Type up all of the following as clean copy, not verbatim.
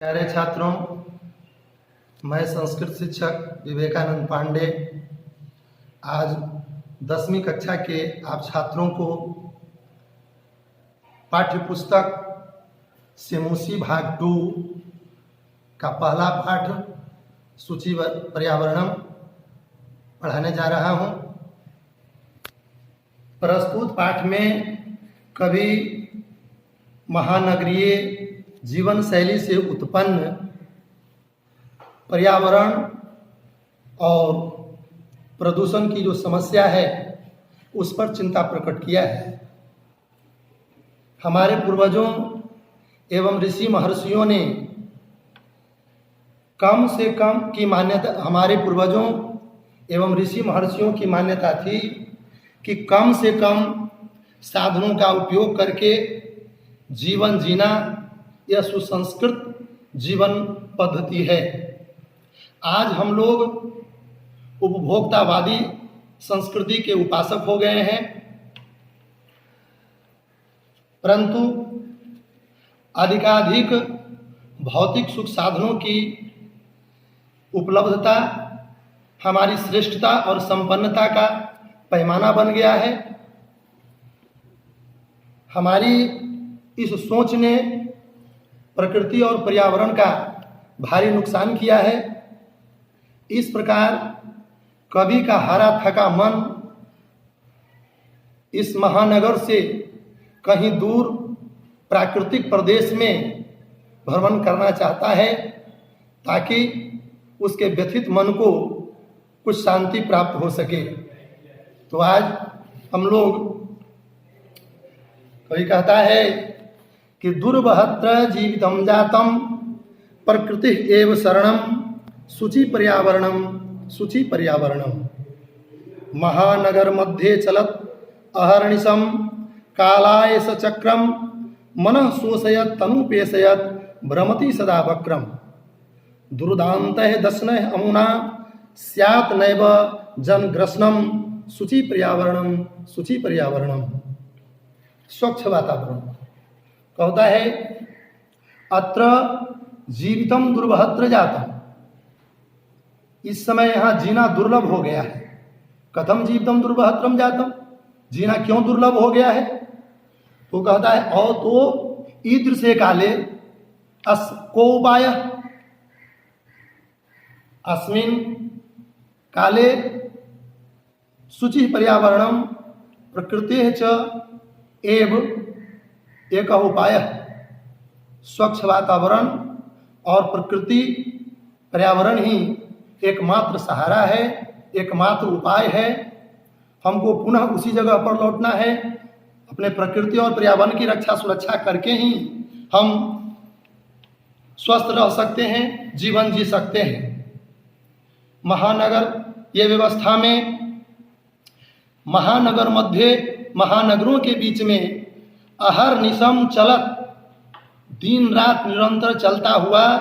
प्यारे छात्रों, मैं संस्कृत शिक्षक विवेकानंद पांडे आज 10वीं कक्षा के आप छात्रों को पाठ्य पुस्तक सेमूसी भाग 2 का पहला पाठ सूची पर्यावरणम पढ़ाने जा रहा हूं। प्रस्तुत पाठ में कवि महानगरीय जीवन शैली से उत्पन्न पर्यावरण और प्रदूषण की जो समस्या है उस पर चिंता प्रकट किया है। हमारे पूर्वजों एवं ऋषि महर्षियों ने कम से कम की मान्यता, हमारे पूर्वजों एवं ऋषि महर्षियों की मान्यता थी कि कम से कम साधनों का उपयोग करके जीवन जीना यह सुसंस्कृत जीवन पद्धति है। आज हम लोग उपभोक्तावादी संस्कृति के उपासक हो गए हैं, परंतु अधिकाधिक भौतिक सुख साधनों की उपलब्धता हमारी श्रेष्ठता और संपन्नता का पैमाना बन गया है। हमारी इस सोच ने प्रकृति और पर्यावरण का भारी नुकसान किया है। इस प्रकार कवि का हारा थका मन इस महानगर से कहीं दूर प्राकृतिक प्रदेश में भ्रमण करना चाहता है ताकि उसके व्यथित मन को कुछ शांति प्राप्त हो सके। तो आज हम लोग, कवि कहता है कि दुर्वहत्र जीवितम जातम प्रकृति एव शरणम शुचि पर्यावरणम महानगर मध्ये चलत अहर्निशम कालाय स चक्रम मनः शोषयत तनुपेशयत भ्रमति सदा वक्रम दुर्दान्तः दशनः अमुना स्यात् नैव जनग्रसनम शुचि पर्यावरणम स्वच्छ वातावरण। कहता है अत्र जीवितम दुर्वहत्र जातम, इस समय यहाँ जीना दुर्लभ हो गया है। कथम जीवितम दुर्वहत्रम जातम, जीना क्यों दुर्लभ हो गया है? तो कहता है और तो ईदृशे काले को उपाय अस्मिन काले शुचि पर्यावरणम प्रकृति च एव एक उपाय। स्वच्छ वातावरण और प्रकृति पर्यावरण ही एकमात्र सहारा है, एकमात्र उपाय है। हमको पुनः उसी जगह पर लौटना है। अपने प्रकृति और पर्यावरण की रक्षा सुरक्षा करके ही हम स्वस्थ रह सकते हैं, जीवन जी सकते हैं। महानगर ये व्यवस्था में महानगर मध्य, महानगरों के बीच में अहर्निशम चलत, दिन रात निरंतर चलता हुआ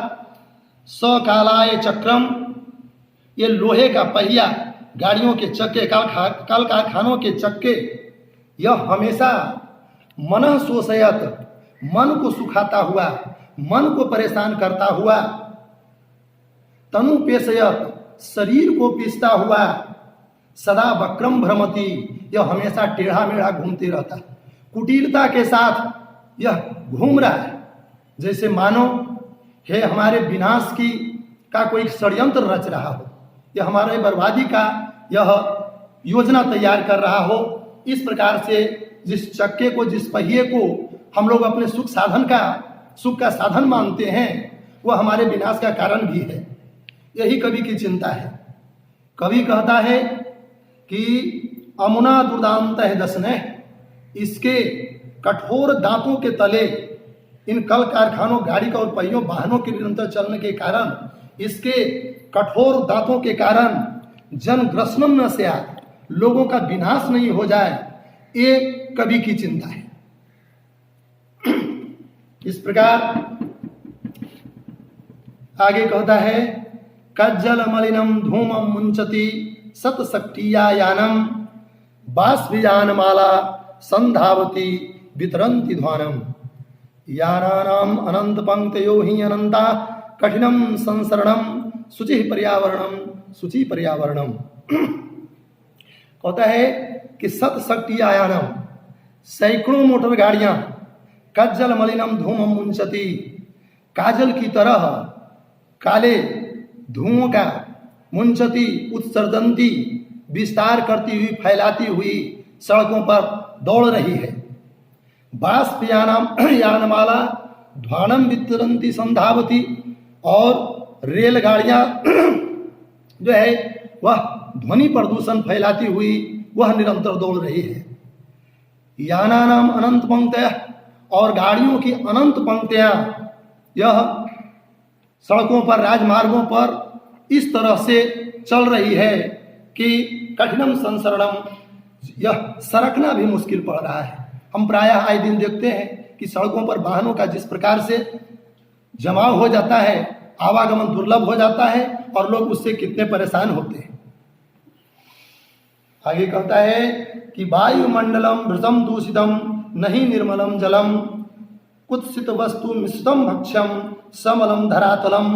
सकालाय चक्रम, ये लोहे का पहिया, गाड़ियों के चक्के, कल कारखानों के चक्के, यह हमेशा मनः शोषयत, मन को सुखाता हुआ, मन को परेशान करता हुआ, तनु पेशयत, शरीर को पीसता हुआ, सदा वक्रम भ्रमति, यह हमेशा टेढ़ा मेढ़ा घूमते रहता है। कुटिलता के साथ यह घूम रहा है, जैसे मानो है हमारे विनाश का कोई षड्यंत्र रच रहा हो, यह हमारे बर्बादी का यह योजना तैयार कर रहा हो। इस प्रकार से जिस चक्के को, जिस पहिए को हम लोग अपने सुख का साधन मानते हैं, वह हमारे विनाश का कारण भी है। यही कवि की चिंता है। कवि कहता है कि अमुना दुर्दान्तः दशनः, इसके कठोर दांतों के तले, इन कल कारखानों, गाड़ी का और पहियों वाहनों के निरंतर चलने के कारण, इसके कठोर दांतों के कारण जनग्रसनम न स्यात्, लोगों का विनाश नहीं हो जाए, ये कवि की चिंता है। इस प्रकार आगे कहता है कज्जल मलिनम धूमम मुंचति सतशक्तिया यानम बाष्पीजानमाला संधावती वितरंती ध्वानम, यानानाम अनंत पंक्तयो ही अनंता कठिनम संसरणम शुचि पर्यावरणम। कहता है कि सत शक्ति आयानम, सैकड़ों मोटर गाड़ियां, कज्जल मलिनम धूमम मुंचती, काजल की तरह काले धुओं का, मुंचती उत्सर्जंती, विस्तार करती हुई फैलाती हुई सड़कों पर दौड़ रही है। बाष्पयानम यानमाला ध्वानम वितरंती संधावती, और रेलगाड़ियां जो है वह ध्वनि प्रदूषण फैलाती हुई वह निरंतर दौड़ रही है। यानानाम अनंत पंक्तियां, और गाड़ियों की अनंत पंक्तियां यह सड़कों पर, राजमार्गों पर इस तरह से चल रही है कि कठिनम संसरणम, यह सरकना भी मुश्किल पड़ रहा है। हम प्रायः आए दिन देखते हैं कि सड़कों पर वाहनों का जिस प्रकार से जमाव हो जाता है, आवागमन दुर्लभ हो जाता है और लोग उससे कितने परेशान होते हैं। आगे कहता है कि वायुमंडलम भृतम दूषितम नहीं निर्मलम जलम, कुत्सित वस्तु मिश्रितम भक्ष्यम समलम धरातलम,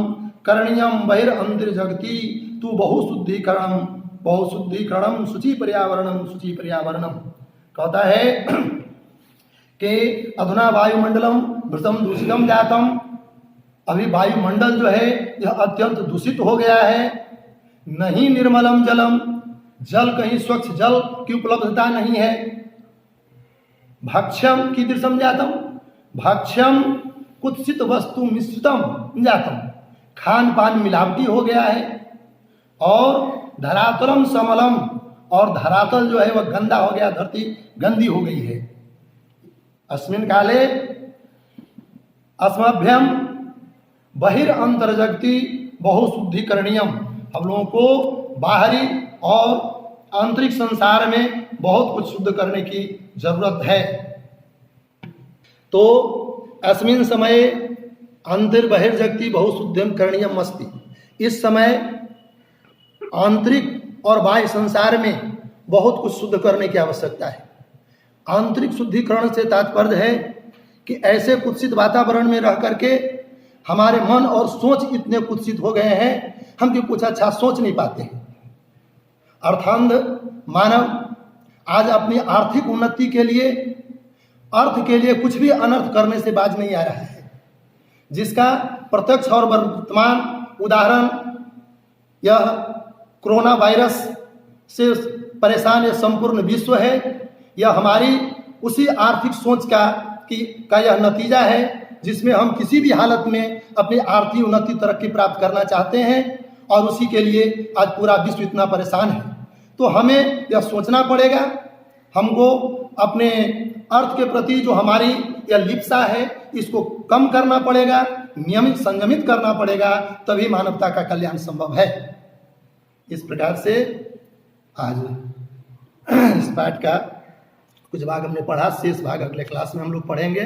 करणीयम बहिर्अंतर जगति तु बहुशुद्धिकरणम शुचि पर्यावरणम। कहता है कि अधुना वायुमंडलम भृतम दूषितम जातम, अभी वायुमंडल जो है यह अत्यंत दूषित हो गया है। नहीं निर्मलम जलम, जल कहीं स्वच्छ जल की उपलब्धता नहीं है। भक्ष्यम कीदृशम जातम, भक्ष्यम कुत्सित वस्तु मिश्रितम जातम, खान पान मिलावटी हो गया है। और धरातलम समलम, और धरातल जो है वह गंदा हो गया, धरती गंदी हो गई है। अस्मिन काले अस्मभ्यम बहिर्अंतर्जगति बहुशुद्धिकरणीयम, हम लोगों को बाहरी और आंतरिक संसार में बहुत कुछ शुद्ध करने की जरूरत है। तो अस्मिन समय अंतर्बहिर्जगति बहुशुद्धिम करणीयम अस्ति, इस समय आंतरिक और बाह्य संसार में बहुत कुछ शुद्ध करने की आवश्यकता है। आंतरिक शुद्धिकरण से तात्पर्य है कि ऐसे कुत्सित वातावरण में रह करके हमारे मन और सोच इतने कुत्सित हो गए हैं, हम कि कुछ अच्छा सोच नहीं पाते हैं। अर्थांध मानव आज अपनी आर्थिक उन्नति के लिए, अर्थ के लिए कुछ भी अनर्थ करने से बाज नहीं आ रहा है, जिसका प्रत्यक्ष और वर्तमान उदाहरण यह कोरोना वायरस से परेशान यह संपूर्ण विश्व है। यह हमारी उसी आर्थिक सोच का यह नतीजा है, जिसमें हम किसी भी हालत में अपनी आर्थिक उन्नति तरक्की प्राप्त करना चाहते हैं और उसी के लिए आज पूरा विश्व इतना परेशान है। तो हमें यह सोचना पड़ेगा, हमको अपने अर्थ के प्रति जो हमारी यह लिप्सा है इसको कम करना पड़ेगा, नियमित संयमित करना पड़ेगा, तभी मानवता का कल्याण संभव है। इस प्रकार से आज इस पाठ का कुछ भाग हमने पढ़ा, शेष भाग अगले क्लास में हम लोग पढ़ेंगे।